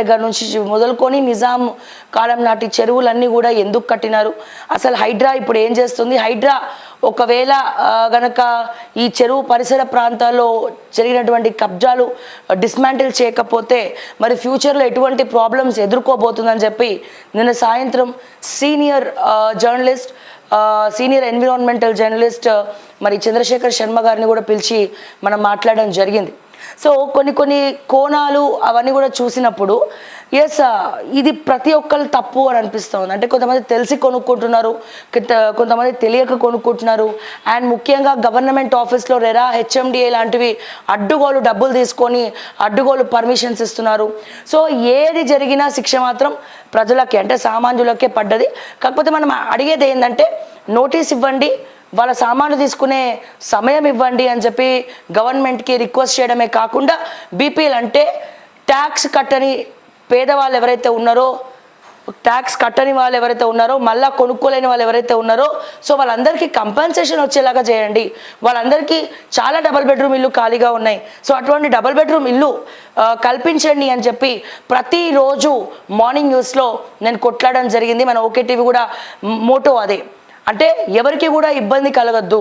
దగ్గర నుంచి మొదలుకొని నిజాం కాలం నాటి చెరువులన్నీ కూడా ఎందుకు కట్టినారు, అసలు హైడ్రా ఇప్పుడు ఏం చేస్తుంది, హైడ్రా ఒకవేళ గనక ఈ చెరువు పరిసర ప్రాంతాల్లో జరిగినటువంటి కబ్జాలు డిస్మాంటిల్ చేయకపోతే మరి ఫ్యూచర్లో ఎటువంటి ప్రాబ్లమ్స్ ఎదుర్కోబోతుందని చెప్పి నిన్న సాయంత్రం senior journalist senior environmental journalist మరి చంద్రశేఖర్ శర్మ గారిని కూడా పిలిచి మనం మాట్లాడడం జరిగింది. సో కొన్ని కోణాలు అవన్నీ కూడా చూసినప్పుడు ఎస్ ఇది ప్రతి ఒక్కరు తప్పు అని అనిపిస్తుంది. అంటే కొంతమంది తెలిసి కొనుక్కుంటున్నారు, కొంతమంది తెలియక కొనుక్కుంటున్నారు. అండ్ ముఖ్యంగా గవర్నమెంట్ ఆఫీస్లో రెరా హెచ్ఎండిఏ లాంటివి అడ్డుగోలు డబ్బులు తీసుకొని అడ్డుగోలు పర్మిషన్స్ ఇస్తున్నారు. సో ఏది జరిగినా శిక్ష మాత్రం ప్రజలకి అంటే సామాన్యులకే పడ్డది. కాకపోతే మనం అడిగేది ఏంటంటే నోటీస్ ఇవ్వండి, వాళ్ళ సామాన్లు తీసుకునే సమయం ఇవ్వండి అని చెప్పి గవర్నమెంట్కి రిక్వెస్ట్ చేయడమే కాకుండా బీపీఎల్ అంటే ట్యాక్స్ కట్టని పేదవాళ్ళు ఎవరైతే ఉన్నారో, ట్యాక్స్ కట్టని వాళ్ళు ఎవరైతే ఉన్నారో, మళ్ళీ కొనుక్కోలేని వాళ్ళు ఎవరైతే ఉన్నారో, సో వాళ్ళందరికీ కంపెన్సేషన్ వచ్చేలాగా చేయండి. వాళ్ళందరికీ చాలా డబుల్ బెడ్రూమ్ ఇల్లు ఖాళీగా ఉన్నాయి, సో అటువంటి డబుల్ బెడ్రూమ్ ఇల్లు కల్పించండి అని చెప్పి ప్రతిరోజు మార్నింగ్ న్యూస్లో నేను కొట్లాడడం జరిగింది. మన ఓకే టీవీ కూడా మోటో అదే. అంటే ఎవరికి కూడా ఇబ్బంది కలగద్దు,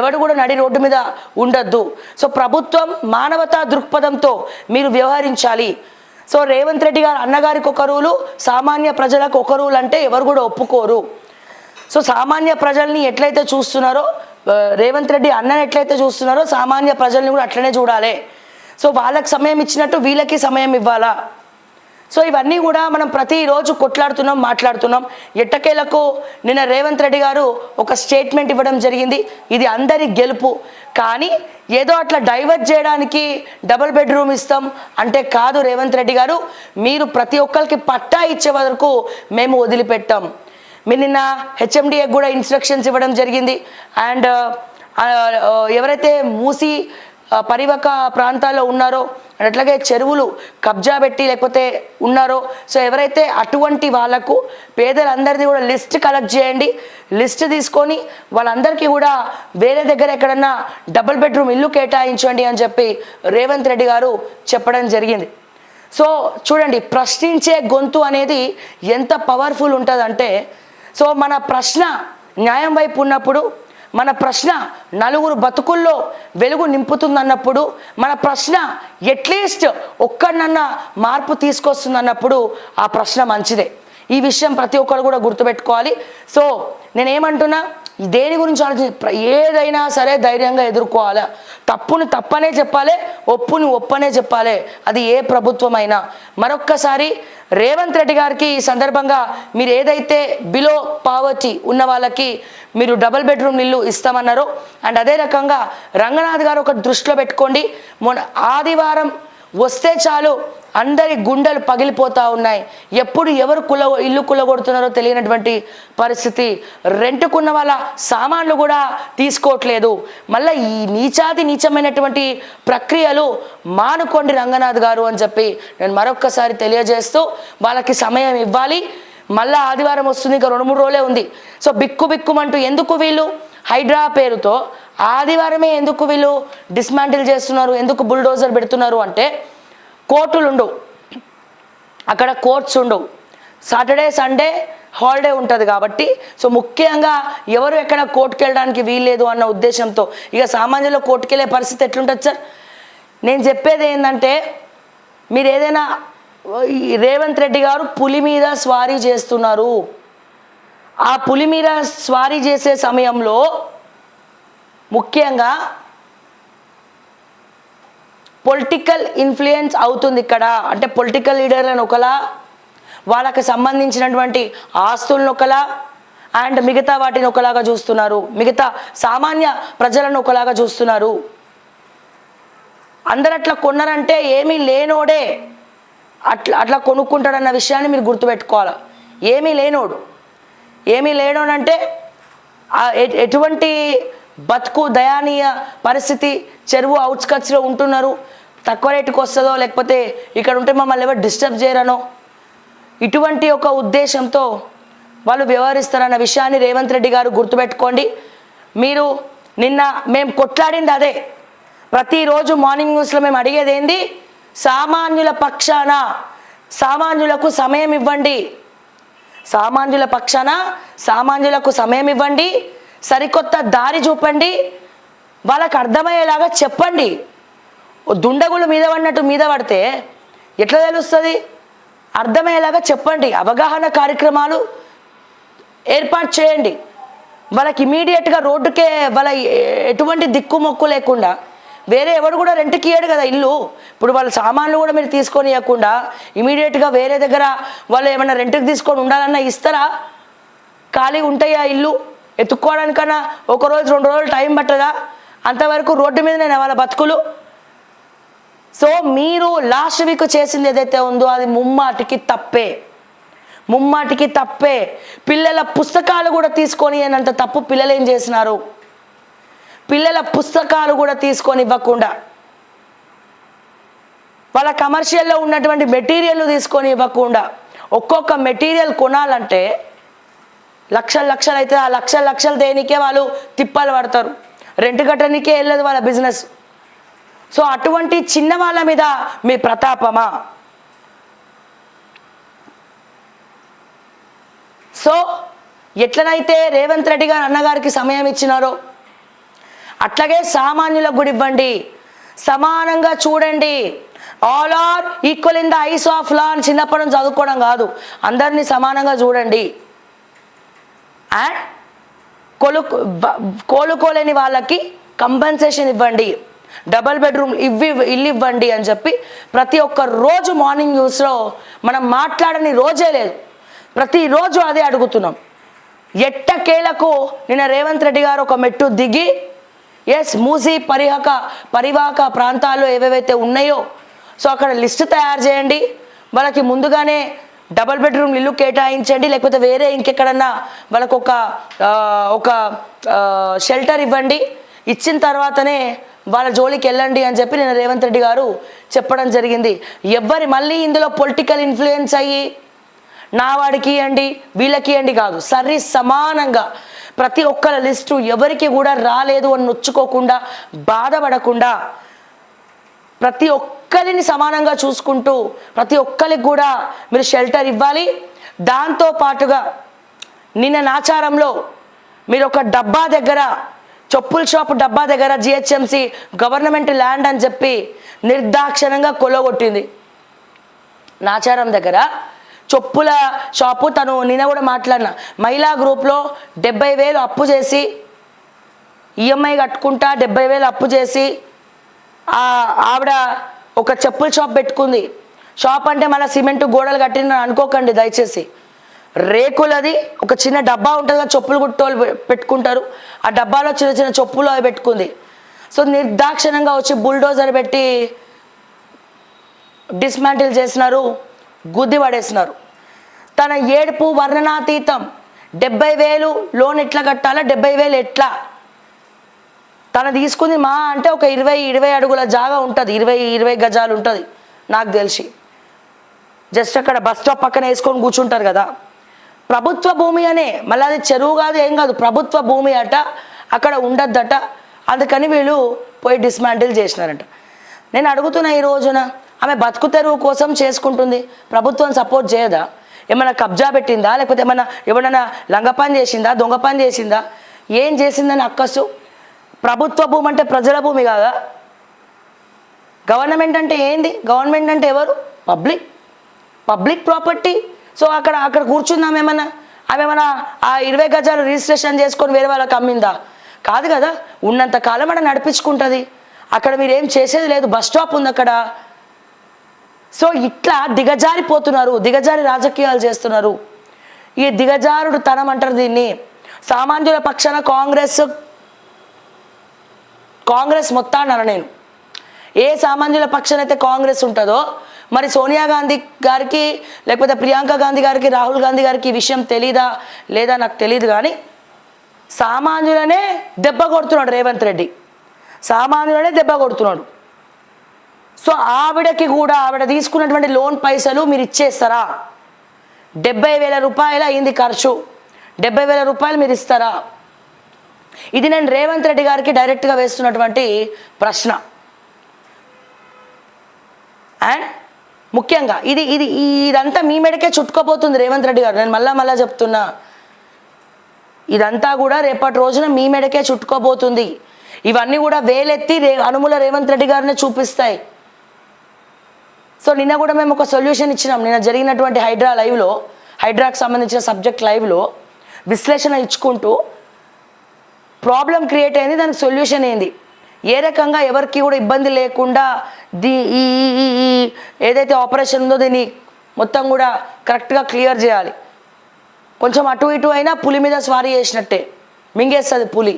ఎవరు కూడా నడి రోడ్డు మీద ఉండద్దు. సో ప్రభుత్వం మానవతా దృక్పథంతో మీరు వ్యవహరించాలి. సో రేవంత్ రెడ్డి గారు అన్నగారికి ఒక రూలు, సామాన్య ప్రజలకు ఒక రూలు అంటే ఎవరు కూడా ఒప్పుకోరు. సో సామాన్య ప్రజల్ని ఎట్లయితే చూస్తున్నారో, రేవంత్ రెడ్డి అన్నని ఎట్లయితే చూస్తున్నారో సామాన్య ప్రజల్ని కూడా అట్లనే చూడాలి. సో వాళ్ళకి సమయం ఇచ్చినట్టు వీళ్ళకి సమయం ఇవ్వాలా. సో ఇవన్నీ కూడా మనం ప్రతిరోజు కొట్లాడుతున్నాం, మాట్లాడుతున్నాం. ఎట్టకేలకు నిన్న రేవంత్ రెడ్డి గారు ఒక స్టేట్మెంట్ ఇవ్వడం జరిగింది, ఇది అందరి గెలుపు. కానీ ఏదో అట్లా డైవర్ట్ చేయడానికి డబుల్ బెడ్రూమ్ ఇస్తాం అంటే కాదు రేవంత్ రెడ్డి గారు, మీరు ప్రతి ఒక్కరికి పట్టా ఇచ్చే వరకు మేము వదిలిపెట్టాం. మీరు నిన్న హెచ్ఎండిఏ కూడా ఇన్స్ట్రక్షన్స్ ఇవ్వడం జరిగింది. అండ్ ఎవరైతే మూసి పరివక ప్రాంతాల్లో ఉన్నారో, అట్లాగే చెరువులు కబ్జా పెట్టి లేకపోతే ఉన్నారో, సో ఎవరైతే అటువంటి వాళ్ళకు పేదలందరినీ కూడా లిస్ట్ కలెక్ట్ చేయండి. లిస్ట్ తీసుకొని వాళ్ళందరికీ కూడా వేరే దగ్గర ఎక్కడన్నా డబుల్ బెడ్రూమ్ ఇల్లు కేటాయించండి అని చెప్పి రేవంత్ రెడ్డి గారు చెప్పడం జరిగింది. సో చూడండి, ప్రశ్నించే గొంతు అనేది ఎంత పవర్ఫుల్ ఉంటుందంటే, సో మన ప్రశ్న న్యాయం వైపు ఉన్నప్పుడు, మన ప్రశ్న నలుగురు బతుకుల్లో వెలుగు నింపుతుందన్నప్పుడు, మన ప్రశ్న ఎట్లీస్ట్ ఒక్కడనన్నా మార్పు తీసుకొస్తుందన్నప్పుడు ఆ ప్రశ్న మంచిదే. ఈ విషయం ప్రతి ఒక్కరు కూడా గుర్తుపెట్టుకోవాలి. సో నేనేమంటున్నా, దేని గురించి ఆలోచించి ఏదైనా సరే ధైర్యంగా ఎదుర్కోవాలి. తప్పుని తప్పనే చెప్పాలి, ఒప్పుని ఒప్పనే చెప్పాలి, అది ఏ ప్రభుత్వం అయినా. మరొక్కసారి రేవంత్ రెడ్డి గారికి ఈ సందర్భంగా మీరు ఏదైతే బిలో పావర్టీ ఉన్న వాళ్ళకి మీరు డబుల్ బెడ్రూమ్ ఇల్లు ఇస్తామన్నారో, అండ్ అదే రకంగా రంగనాథ్ గారు ఒక దృష్టిలో పెట్టుకోండి. మొన్న ఆదివారం వస్తే చాలు అందరి గుండెలు పగిలిపోతూ ఉన్నాయి. ఎప్పుడు ఎవరు ఇల్లు కులగొడుతున్నారో తెలియనటువంటి పరిస్థితి. రెంట్కున్న వాళ్ళ సామాన్లు కూడా తీసుకోవట్లేదు. మళ్ళీ ఈ నీచమైనటువంటి ప్రక్రియలు మానుకోండి రంగనాథ్ గారు అని చెప్పి నేను మరొక్కసారి తెలియజేస్తూ, వాళ్ళకి సమయం ఇవ్వాలి. మళ్ళీ ఆదివారం వస్తుంది, ఇంకా 2-3 రోజులే ఉంది. సో బిక్కుమంటూ ఎందుకు వీళ్ళు హైడ్రా పేరుతో ఆదివారమే ఎందుకు వీళ్ళు డిస్మాంటిల్ చేస్తున్నారు, ఎందుకు బుల్డోజర్ పెడుతున్నారు అంటే, కోర్టులు ఉండవు అక్కడ, కోర్ట్స్ ఉండవు, సాటర్డే సండే హాలిడే ఉంటుంది కాబట్టి. సో ముఖ్యంగా ఎవరు ఎక్కడ కోర్టుకు వెళ్ళడానికి వీల్లేదు అన్న ఉద్దేశంతో ఇక సామాన్యంలో కోర్టుకు వెళ్ళే పరిస్థితి ఎట్లుంటుంది సార్? నేను చెప్పేది ఏంటంటే, మీరు ఏదైనా రేవంత్ రెడ్డి గారు పులి మీద స్వారీ చేస్తున్నారు. ఆ పులి మీద స్వారీ చేసే సమయంలో ముఖ్యంగా పొలిటికల్ ఇన్ఫ్లుయెన్స్ అవుతుంది ఇక్కడ. అంటే పొలిటికల్ లీడర్లను ఒకలా, వాళ్ళకి సంబంధించినటువంటి ఆస్తులను ఒకలా, అండ్ మిగతా వాటిని ఒకలాగా చూస్తున్నారు, మిగతా సామాన్య ప్రజలను ఒకలాగా చూస్తున్నారు. అందరు అట్లా కొన్నారంటే ఏమీ లేనోడే అట్లా కొనుక్కుంటాడన్న విషయాన్ని మీరు గుర్తుపెట్టుకోవాలి. ఏమీ లేనోడంటే ఎటువంటి బతుకు దయానీయ పరిస్థితి, చెరువు అవుట్స్కట్స్లో ఉంటున్నారు, తక్కువ రేటుకి వస్తుందో లేకపోతే ఇక్కడ ఉంటే మమ్మల్ని ఎవరు డిస్టర్బ్ చేయరనో, ఇటువంటి ఒక ఉద్దేశంతో వాళ్ళు వ్యవహరిస్తారన్న విషయాన్ని రేవంత్ రెడ్డి గారు గుర్తుపెట్టుకోండి. మీరు నిన్న మేము కొట్లాడింది అదే. ప్రతిరోజు మార్నింగ్ న్యూస్లో మేము అడిగేది ఏంది, సామాన్యుల పక్షాన సామాన్యులకు సమయం ఇవ్వండి, సామాన్యుల పక్షాన సామాన్యులకు సమయం ఇవ్వండి, సరికొత్త దారి చూపండి, వాళ్ళకు అర్థమయ్యేలాగా చెప్పండి. దుండగులు మీద పడినట్టు మీద పడితే ఎట్లా తెలుస్తుంది? అర్థమయ్యేలాగా చెప్పండి, అవగాహన కార్యక్రమాలు ఏర్పాటు చేయండి. వాళ్ళకి ఇమీడియట్గా రోడ్డుకే వాళ్ళ ఎటువంటి దిక్కుమొక్కు లేకుండా వేరే ఎవరు కూడా రెంట్కి ఇయ్యడు కదా ఇల్లు. ఇప్పుడు వాళ్ళ సామాన్లు కూడా మీరు తీసుకొని ఇవ్వకుండా ఇమీడియట్గా వేరే దగ్గర వాళ్ళు ఏమైనా రెంట్కి తీసుకొని ఉండాలన్నా ఇస్తారా? ఖాళీ ఉంటాయా ఇల్లు? ఎత్తుక్కోవడానికన్నా 1 రోజు 2 రోజులు టైం పట్టదా? అంతవరకు రోడ్డు మీదనే వాళ్ళ బతుకులు. సో మీరు లాస్ట్ వీక్ చేసింది ఏదైతే ఉందో అది ముమ్మాటికి తప్పే, ముమ్మాటికి తప్పే. పిల్లల పుస్తకాలు కూడా తీసుకొని అనంత తప్పు పిల్లలు ఏం చేసినారు? పిల్లల పుస్తకాలు కూడా తీసుకొని ఇవ్వకుండా వాళ్ళ కమర్షియల్లో ఉన్నటువంటి మెటీరియల్ తీసుకొని ఇవ్వకుండా, ఒక్కొక్క మెటీరియల్ కొనాలంటే లక్షలు అయితే ఆ లక్షలు దేనికే వాళ్ళు తిప్పలు పడతారు, రెంట్ కట్టడానికే వెళ్ళదు వాళ్ళ బిజినెస్. సో అటువంటి చిన్న వాళ్ళ మీద మీ ప్రతాపమా? సో ఎట్లనైతే రేవంత్ రెడ్డి గారు అన్నగారికి సమయం ఇచ్చినారో అట్లాగే సామాన్యులకు కూడా ఇవ్వండి, సమానంగా చూడండి. All are equal in the eyes of law అని చిన్నప్పటి నుంచి చదువుకోవడం కాదు, అందరినీ సమానంగా చూడండి. అండ్ కోలుకోలేని వాళ్ళకి కంపెన్సేషన్ ఇవ్వండి, డబల్ బెడ్రూమ్ ఇల్లు ఇవ్వండి అని చెప్పి ప్రతి ఒక్క రోజు మార్నింగ్ న్యూస్లో మనం మాట్లాడని రోజే లేదు, ప్రతిరోజు అదే అడుగుతున్నాం. ఎట్టకేలకు నిన్న రేవంత్ రెడ్డి గారు ఒక మెట్టు దిగి మూసీ పరివాహక ప్రాంతాల్లో ఏవేవైతే ఉన్నాయో సో అక్కడ లిస్టు తయారు చేయండి, వాళ్ళకి ముందుగానే డబల్ బెడ్రూమ్ ఇల్లు కేటాయించండి, లేకపోతే వేరే ఇంకెక్కడన్నా వాళ్ళకు ఒక షెల్టర్ ఇవ్వండి, ఇచ్చిన తర్వాతనే వాళ్ళ జోలికి వెళ్ళండి అని చెప్పి నేను రేవంత్ రెడ్డి గారు చెప్పడం జరిగింది. మళ్ళీ ఇందులో పొలిటికల్ ఇన్ఫ్లుయెన్స్ అయ్యి నా వాడికి ఇవ్వండి వీళ్ళకి ఇవ్వండి కాదు, సరి సమానంగా ప్రతి ఒక్కరి లిస్టు ఎవరికి కూడా రాలేదు అని నొచ్చుకోకుండా బాధపడకుండా ప్రతి ఒక్కరిని సమానంగా చూసుకుంటూ ప్రతి ఒక్కరికి కూడా మీరు షెల్టర్ ఇవ్వాలి. దాంతో పాటుగా నిన్న నాచారంలో మీరు ఒక డబ్బా దగ్గర, చెప్పుల షాపు డబ్బా దగ్గర జిహెచ్ఎంసి గవర్నమెంట్ ల్యాండ్ అని చెప్పి నిర్దాక్షిణంగా కొలగొట్టింది. నాచారం దగ్గర చెప్పుల షాపు, తను నిన్న కూడా మాట్లాడిన మహిళా గ్రూప్లో 70,000 అప్పు చేసి ఈఎంఐ కట్టుకుంటా 70,000 అప్పు చేసి ఆవిడ ఒక చెప్పుల షాప్ పెట్టుకుంది. షాప్ అంటే మళ్ళీ సిమెంట్ గోడలు కట్టిన అనుకోకండి దయచేసి, రేకులది ఒక చిన్న డబ్బా ఉంటుంది కదా, చెప్పులు కుట్టోళ్ళు పెట్టుకుంటారు, ఆ డబ్బాలో చిన్న చిన్న చెప్పులు అవి పెట్టుకుంది. సో నిర్దాక్షిణంగా వచ్చి బుల్డోజర్ పెట్టి డిస్మాంటిల్ చేసినారు, గుద్ది పడేసినారు. తన ఏడుపు వర్ణనాతీతం. 70,000 లోన్ ఎట్లా కట్టాలా, 70,000 ఎట్లా? తను తీసుకుంది మా అంటే ఒక 20 అడుగుల జాగా ఉంటుంది, 20 గజాలు ఉంటుంది నాకు తెలిసి. జస్ట్ అక్కడ బస్ స్టాప్ పక్కన వేసుకొని కూర్చుంటారు కదా, ప్రభుత్వ భూమి అనే, మళ్ళీ అది చెరువు కాదు ఏం కాదు, ప్రభుత్వ భూమి అట, అక్కడ ఉండద్దట. అందుకని వీళ్ళు పోయి డిస్మాంటిల్ చేసినారంట. నేను అడుగుతున్నా, ఈ రోజున ఆమె బతుకు తెరువు కోసం చేసుకుంటుంది, ప్రభుత్వం సపోర్ట్ చేయదా? ఏమైనా కబ్జా పెట్టిందా, లేకపోతే ఎవరైనా లంగ పని చేసిందా, దొంగ పని చేసిందా, ఏం చేసిందని అక్కసు? ప్రభుత్వ భూమి అంటే ప్రజల భూమి కాదా? గవర్నమెంట్ అంటే ఏంది? గవర్నమెంట్ అంటే ఎవరు? Public property. సో అక్కడ కూర్చుందాం, ఆమె ఏమన్నా ఆ 20 గజాలు రిజిస్ట్రేషన్ చేసుకొని వేరే వాళ్ళకి అమ్మిందా? కాదు కదా, ఉన్నంత కాలం మనం నడిపించుకుంటుంది. అక్కడ మీరేం చేసేది లేదు, బస్ స్టాప్ ఉంది అక్కడ. సో ఇట్లా దిగజారిపోతున్నారు, దిగజారి రాజకీయాలు చేస్తున్నారు. ఈ దిగజారుడు తనం అంటారు దీన్ని. సామాన్యుల పక్షాన కాంగ్రెస్ మొత్తాన్ని నేను ఏ సామాన్యుల పక్షాన అయితే కాంగ్రెస్ ఉంటుందో, మరి సోనియా గాంధీ గారికి లేకపోతే ప్రియాంక గాంధీ గారికి రాహుల్ గాంధీ గారికి ఈ విషయం తెలీదా లేదా నాకు తెలియదు, కానీ సామాన్యులనే దెబ్బ కొడుతున్నాడు రేవంత్ రెడ్డి, సామాన్యులనే దెబ్బ కొడుతున్నాడు. సో ఆవిడకి కూడా ఆవిడ తీసుకున్నటువంటి లోన్ పైసలు మీరు ఇచ్చేస్తారా? 70,000 రూపాయలు అయింది ఖర్చు, 70,000 రూపాయలు మీరు ఇస్తారా? ఇది నేను రేవంత్ రెడ్డి గారికి డైరెక్ట్గా వేస్తున్నటువంటి ప్రశ్న. అండ్ ముఖ్యంగా ఇది ఇది ఇదంతా మీ మెడకే చుట్టుకోపోతుంది రేవంత్ రెడ్డి గారు. నేను మళ్ళా చెప్తున్నా, ఇదంతా కూడా రేపటి రోజున మీ మెడకే చుట్టుకోబోతుంది. ఇవన్నీ కూడా వేలెత్తి అనుముల రేవంత్ రెడ్డి గారిని చూపిస్తాయి. సో నిన్న కూడా మేము ఒక సొల్యూషన్ ఇచ్చినాం. నిన్న జరిగినటువంటి హైడ్రాకి సంబంధించిన సబ్జెక్ట్ లైవ్లో విశ్లేషణ ఇచ్చుకుంటూ ప్రాబ్లం క్రియేట్ అయింది, దానికి సొల్యూషన్ ఏంది, ఏ రకంగా ఎవరికి కూడా ఇబ్బంది లేకుండా ఈ ఏదైతే ఆపరేషన్ ఉందో దీన్ని మొత్తం కూడా కరెక్ట్గా క్లియర్ చేయాలి. కొంచెం అటు ఇటు అయినా పులి మీద స్వారీ చేసినట్టే, మింగేస్తుంది పులి.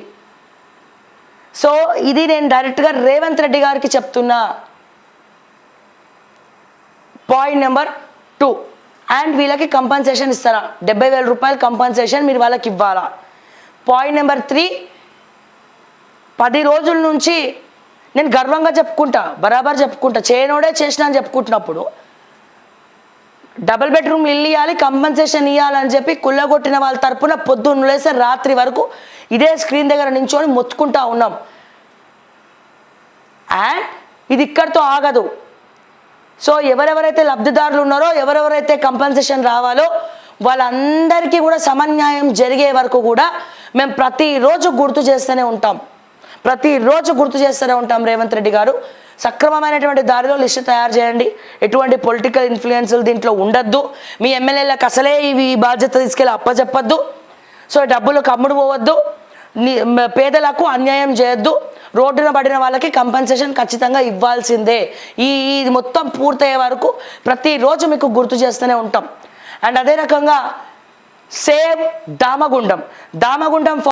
సో ఇది నేను డైరెక్ట్గా రేవంత్ రెడ్డి గారికి చెప్తున్నా. పాయింట్ నెంబర్ 2, అండ్ వీళ్ళకి కంపన్సేషన్ ఇస్తారా? 70,000 రూపాయలు కంపన్సేషన్ మీరు వాళ్ళకి ఇవ్వాలా? పాయింట్ నెంబర్ 3, 10 రోజుల నుంచి నేను గర్వంగా చెప్పుకుంటా, బరాబర్ చెప్పుకుంటా, చేయనోడే చేసిన అని చెప్పుకుంటున్నప్పుడు డబుల్ బెడ్రూమ్ ఇల్లు ఇవ్వాలి, కంపన్సేషన్ ఇవ్వాలని చెప్పి కుళ్ళగొట్టిన వాళ్ళ తరపున పొద్దున్న లేస్తే రాత్రి వరకు ఇదే స్క్రీన్ దగ్గర నించొని మొత్తుకుంటా ఉన్నాం. అండ్ ఇది ఇక్కడితో ఆగదు. సో ఎవరెవరైతే లబ్ధిదారులు ఉన్నారో, ఎవరెవరైతే కంపన్సేషన్ రావాలో వాళ్ళందరికీ కూడా సమన్యాయం జరిగే వరకు కూడా మేము ప్రతిరోజు గుర్తు చేస్తూనే ఉంటాం. రేవంత్ రెడ్డి గారు సక్రమమైనటువంటి దారిలో లిస్టు తయారు చేయండి. ఎటువంటి పొలిటికల్ ఇన్ఫ్లుయెన్స్లు దీంట్లో ఉండద్దు. మీ ఎమ్మెల్యేలకు అసలే ఈ బాధ్యత తీసుకెళ్ళి అప్పచెప్పద్దు. సో డబ్బులు కమ్ముడు పోవద్దు, పేదలకు అన్యాయం చేయొద్దు, రోడ్డున పడిన వాళ్ళకి కంపన్సేషన్ ఖచ్చితంగా ఇవ్వాల్సిందే. ఈ మొత్తం పూర్తయ్యే వరకు ప్రతిరోజు మీకు గుర్తు చేస్తూనే ఉంటాం. అండ్ అదే రకంగా సేవ్ దామగుండం